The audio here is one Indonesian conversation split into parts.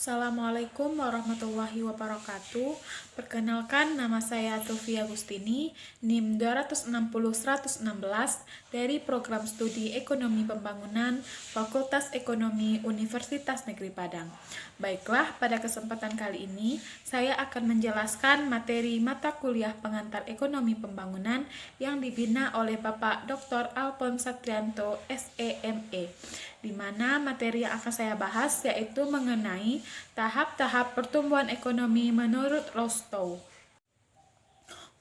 Assalamualaikum warahmatullahi wabarakatuh. Perkenalkan, nama saya Tulfi Agustini, NIM 260-116 dari Program Studi Ekonomi Pembangunan Fakultas Ekonomi Universitas Negeri Padang. Baiklah, pada kesempatan kali ini saya akan menjelaskan materi mata kuliah pengantar Ekonomi Pembangunan yang dibina oleh Bapak Dr. Alphonse Satrianto, SEME, di mana materi yang akan saya bahas yaitu mengenai tahap-tahap pertumbuhan ekonomi menurut Rostow.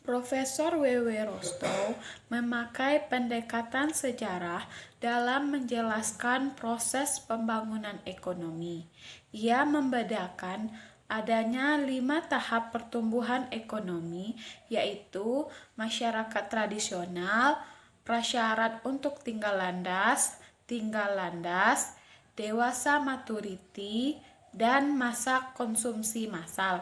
Profesor W.W. Rostow memakai pendekatan sejarah dalam menjelaskan proses pembangunan ekonomi. Ia membedakan adanya 5 tahap pertumbuhan ekonomi, yaitu masyarakat tradisional, prasyarat untuk tinggal landas, dewasa maturity, dan masa konsumsi massal.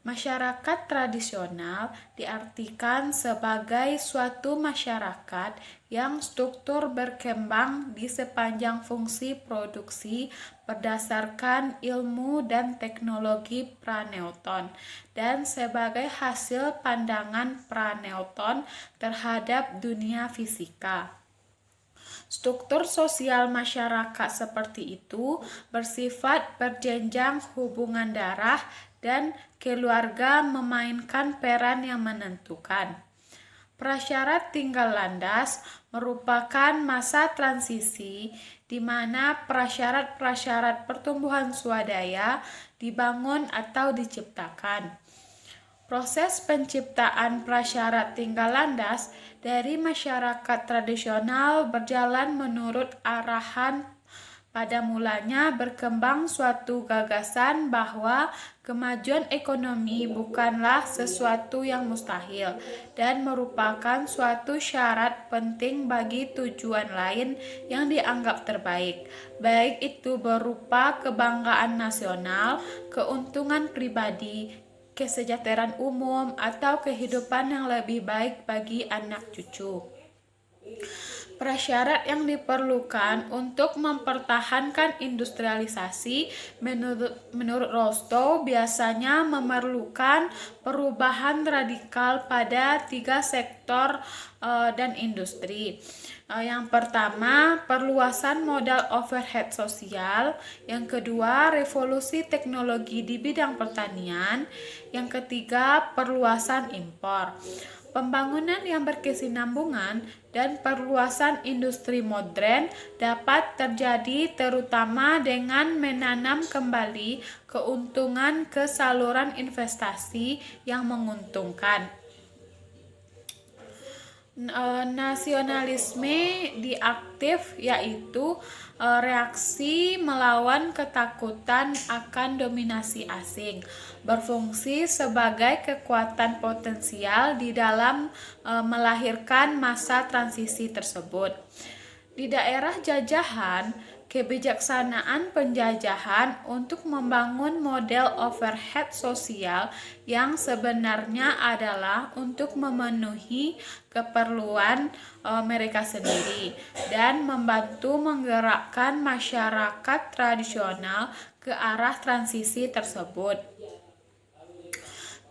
Masyarakat tradisional diartikan sebagai suatu masyarakat yang struktur berkembang di sepanjang fungsi produksi berdasarkan ilmu dan teknologi pra-Newton dan sebagai hasil pandangan pra-Newton terhadap dunia fisika. Struktur sosial masyarakat seperti itu bersifat berjenjang hubungan darah dan keluarga memainkan peran yang menentukan. Prasyarat tinggal landas merupakan masa transisi di mana prasyarat-prasyarat pertumbuhan swadaya dibangun atau diciptakan. Proses penciptaan prasyarat tinggal landas dari masyarakat tradisional berjalan menurut arahan. Pada mulanya berkembang suatu gagasan bahwa kemajuan ekonomi bukanlah sesuatu yang mustahil dan merupakan suatu syarat penting bagi tujuan lain yang dianggap terbaik, baik itu berupa kebanggaan nasional, keuntungan pribadi, kesejahteraan umum, atau kehidupan yang lebih baik bagi anak cucu. Prasyarat yang diperlukan untuk mempertahankan industrialisasi menurut Rostow biasanya memerlukan perubahan radikal pada 3 sektor dan industri. Yang pertama, perluasan modal overhead sosial. Yang kedua, revolusi teknologi di bidang pertanian. Yang ketiga, perluasan impor. Pembangunan yang berkesinambungan dan perluasan industri modern dapat terjadi terutama dengan menanam kembali keuntungan ke saluran investasi yang menguntungkan. Nasionalisme diaktif yaitu reaksi melawan ketakutan akan dominasi asing, berfungsi sebagai kekuatan potensial di dalam melahirkan masa transisi tersebut. Di daerah jajahan, kebijaksanaan penjajahan untuk membangun model overhead sosial yang sebenarnya adalah untuk memenuhi keperluan mereka sendiri dan membantu menggerakkan masyarakat tradisional ke arah transisi tersebut.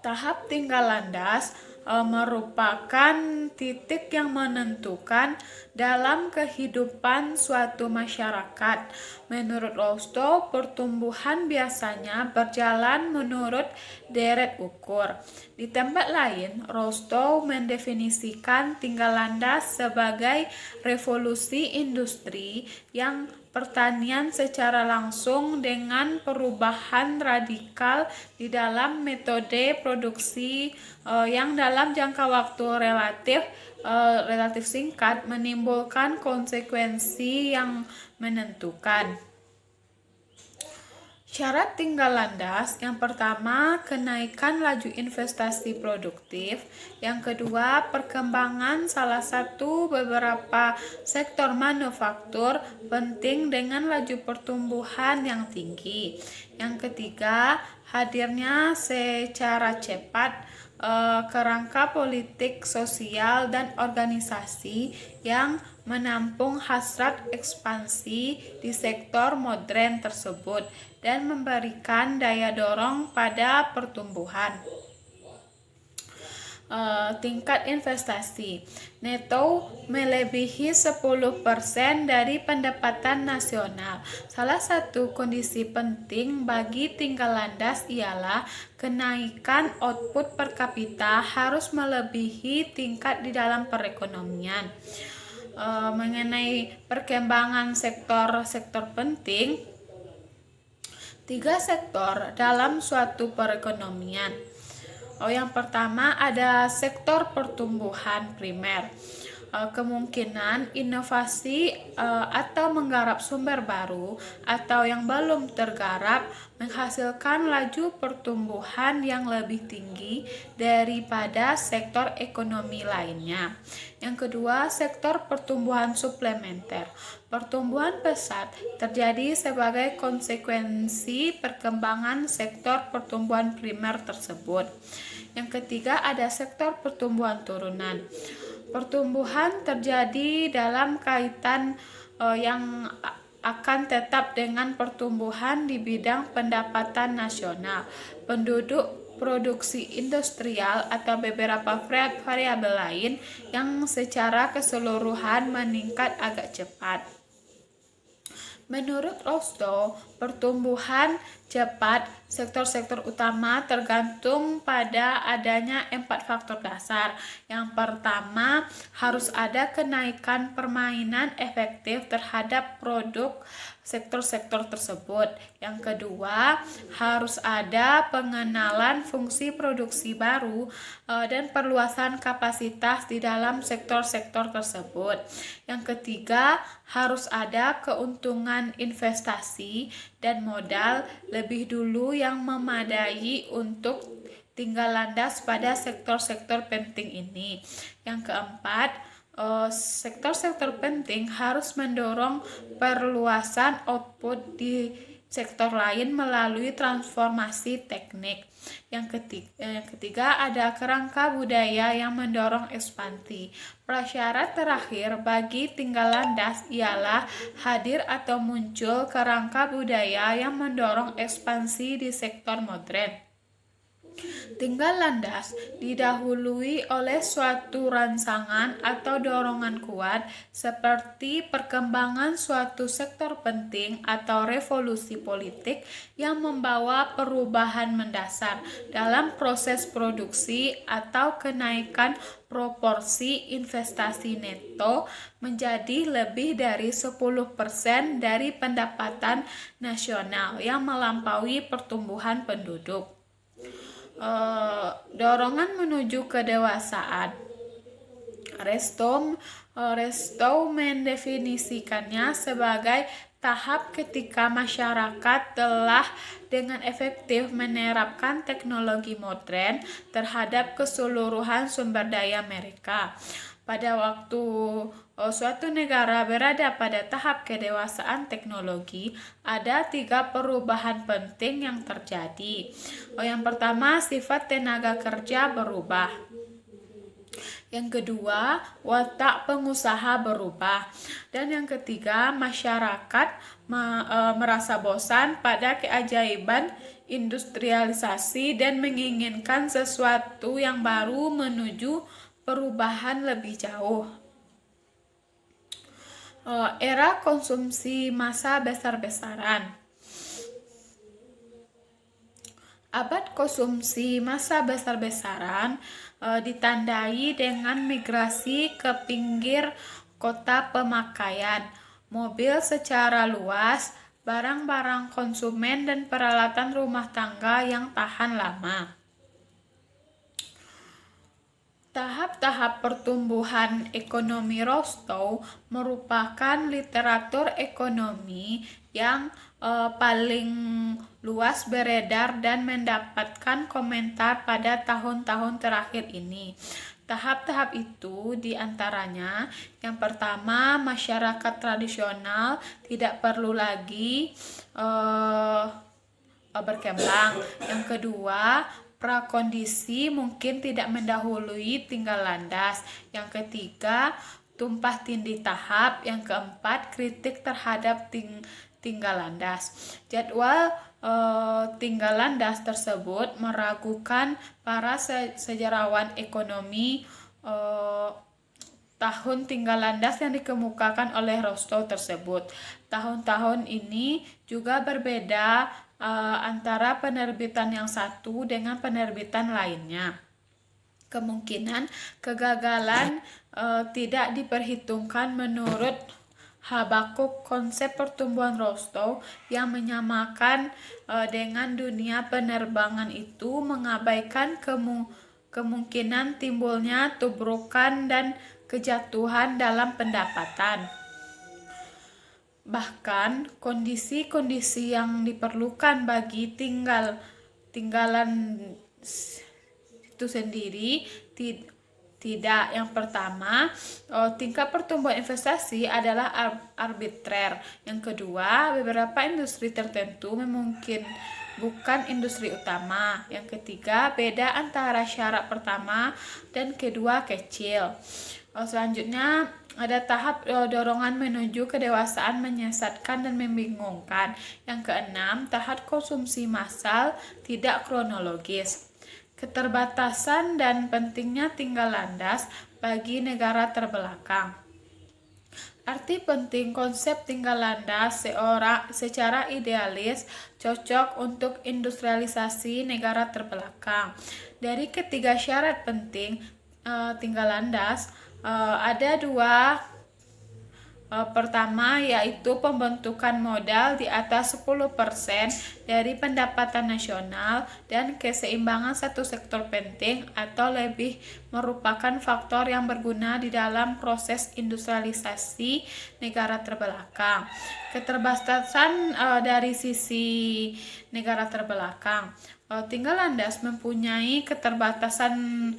Tahap tinggal landas merupakan titik yang menentukan dalam kehidupan suatu masyarakat. Menurut Rostow, pertumbuhan biasanya berjalan menurut deret ukur. Di tempat lain, Rostow mendefinisikan tinggal landas sebagai revolusi industri yang pertanian secara langsung dengan perubahan radikal di dalam metode produksi yang dalam jangka waktu relatif singkat menimbulkan konsekuensi yang menentukan. Syarat tinggal landas yang pertama, kenaikan laju investasi produktif. Yang kedua, perkembangan salah satu beberapa sektor manufaktur penting dengan laju pertumbuhan yang tinggi. Yang ketiga, hadirnya secara cepat kerangka politik, sosial, dan organisasi yang menampung hasrat ekspansi di sektor modern tersebut dan memberikan daya dorong pada pertumbuhan. Tingkat investasi neto melebihi 10% dari pendapatan nasional. Salah satu kondisi penting bagi tinggal landas ialah kenaikan output per kapita harus melebihi tingkat di dalam perekonomian. Mengenai perkembangan sektor-sektor penting, 3 sektor dalam suatu perekonomian. Yang pertama ada sektor pertumbuhan primer. Kemungkinan inovasi atau menggarap sumber baru atau yang belum tergarap menghasilkan laju pertumbuhan yang lebih tinggi daripada sektor ekonomi lainnya. Yang kedua, sektor pertumbuhan suplementer. Pertumbuhan pesat terjadi sebagai konsekuensi perkembangan sektor pertumbuhan primer tersebut. Yang ketiga ada sektor pertumbuhan turunan. Pertumbuhan terjadi dalam kaitan yang akan tetap dengan pertumbuhan di bidang pendapatan nasional, penduduk, produksi industrial, atau beberapa variabel lain yang secara keseluruhan meningkat agak cepat. Menurut Rostow, pertumbuhan cepat sektor-sektor utama tergantung pada adanya 4 faktor dasar. Yang pertama, harus ada kenaikan permainan efektif terhadap produk sektor-sektor tersebut. Yang kedua, harus ada pengenalan fungsi produksi baru dan perluasan kapasitas di dalam sektor-sektor tersebut. Yang ketiga, harus ada keuntungan investasi dan modal lebih dulu yang memadai untuk tinggal landas pada sektor-sektor penting ini. Yang keempat, sektor-sektor penting harus mendorong perluasan output di sektor lain melalui transformasi teknik. Yang ketiga ada kerangka budaya yang mendorong ekspansi. Prasyarat terakhir bagi tinggal landas ialah hadir atau muncul kerangka budaya yang mendorong ekspansi di sektor modern. Tinggal landas didahului oleh suatu rangsangan atau dorongan kuat seperti perkembangan suatu sektor penting atau revolusi politik yang membawa perubahan mendasar dalam proses produksi atau kenaikan proporsi investasi neto menjadi lebih dari 10% dari pendapatan nasional yang melampaui pertumbuhan penduduk. Dorongan menuju kedewasaan. Rostow mendefinisikannya sebagai tahap ketika masyarakat telah dengan efektif menerapkan teknologi modern terhadap keseluruhan sumber daya mereka. Pada waktu suatu negara berada pada tahap kedewasaan teknologi, ada 3 perubahan penting yang terjadi. Yang pertama, sifat tenaga kerja berubah. Yang kedua, watak pengusaha berubah. Dan yang ketiga, masyarakat merasa bosan pada keajaiban industrialisasi dan menginginkan sesuatu yang baru menuju perubahan lebih jauh. Era konsumsi massa besar-besaran. Abad konsumsi massa besar-besaran ditandai dengan migrasi ke pinggir kota pemakaian, mobil secara luas, barang-barang konsumen dan peralatan rumah tangga yang tahan lama. Tahap-tahap pertumbuhan ekonomi Rostow merupakan literatur ekonomi yang paling luas beredar dan mendapatkan komentar pada tahun-tahun terakhir ini. Tahap-tahap itu diantaranya, yang pertama, masyarakat tradisional tidak perlu lagi berkembang. Yang kedua, prakondisi mungkin tidak mendahului tinggal landas. Yang ketiga, tumpah tindih tahap. Yang keempat, kritik terhadap tinggal landas. Jadwal tinggal landas tersebut meragukan para sejarawan ekonomi tahun tinggal landas yang dikemukakan oleh Rostow tersebut. Tahun-tahun ini juga berbeda antara penerbitan yang satu dengan penerbitan lainnya. Kemungkinan kegagalan tidak diperhitungkan menurut Habakuk. Konsep pertumbuhan Rostow yang menyamakan dengan dunia penerbangan itu mengabaikan kemungkinan timbulnya tubrukan dan kejatuhan dalam pendapatan. Bahkan kondisi-kondisi yang diperlukan bagi tinggalan itu sendiri tidak. Yang pertama, tingkat pertumbuhan investasi adalah arbitrer. Yang kedua, beberapa industri tertentu mungkin bukan industri utama. Yang ketiga, beda antara syarat pertama dan kedua kecil. Selanjutnya ada tahap dorongan menuju kedewasaan menyesatkan dan membingungkan. Yang keenam, tahap konsumsi massal tidak kronologis. Keterbatasan dan pentingnya tinggal landas bagi negara terbelakang. Arti penting konsep tinggal landas secara idealis cocok untuk industrialisasi negara terbelakang. Dari ketiga syarat penting tinggal landas, ada dua. Pertama, yaitu pembentukan modal di atas 10% dari pendapatan nasional dan keseimbangan satu sektor penting atau lebih merupakan faktor yang berguna di dalam proses industrialisasi negara terbelakang. Keterbatasan dari sisi negara terbelakang. Tinggal landas mempunyai keterbatasan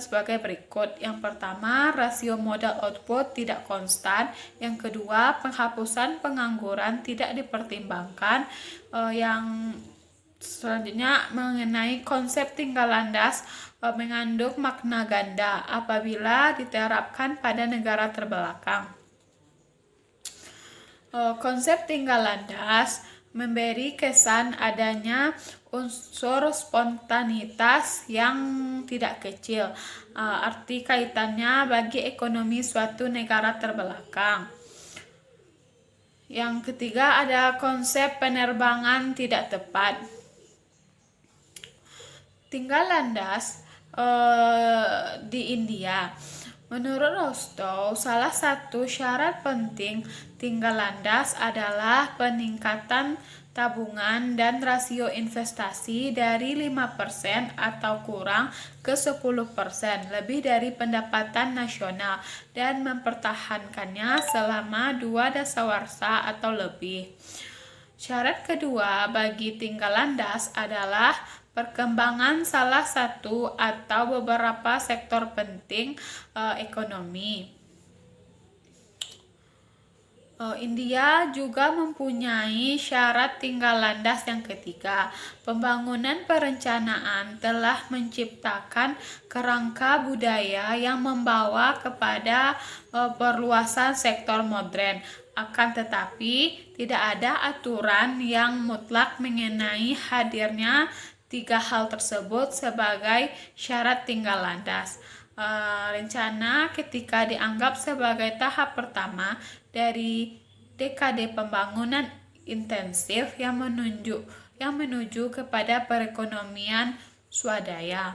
sebagai berikut. Yang pertama, rasio modal output tidak konstan. Yang kedua, penghapusan pengangguran tidak dipertimbangkan. Yang selanjutnya mengenai konsep tinggal landas mengandung makna ganda apabila diterapkan pada negara terbelakang. Konsep tinggal landas memberi kesan adanya unsur spontanitas yang tidak kecil. Arti kaitannya bagi ekonomi suatu negara terbelakang. Yang ketiga ada konsep penerbangan tidak tepat. Tinggal landas di India. Menurut Rostow, salah satu syarat penting tinggal landas adalah peningkatan tabungan dan rasio investasi dari 5% atau kurang ke 10%, lebih dari pendapatan nasional, dan mempertahankannya selama 2 dasawarsa atau lebih. Syarat kedua bagi tinggal landas adalah perkembangan salah satu atau beberapa sektor penting ekonomi. India juga mempunyai syarat tinggal landas yang ketiga. Pembangunan perencanaan telah menciptakan kerangka budaya yang membawa kepada perluasan sektor modern. Akan tetapi, tidak ada aturan yang mutlak mengenai hadirnya tiga hal tersebut sebagai syarat tinggal landas. Rencana ketika dianggap sebagai tahap pertama dari dekade pembangunan intensif yang menuju kepada perekonomian swadaya.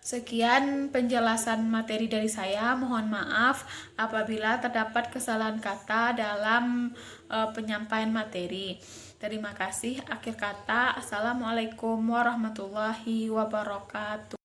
Sekian penjelasan materi dari saya. Mohon maaf apabila terdapat kesalahan kata dalam penyampaian materi. Terima kasih. Akhir kata, Assalamualaikum warahmatullahi wabarakatuh.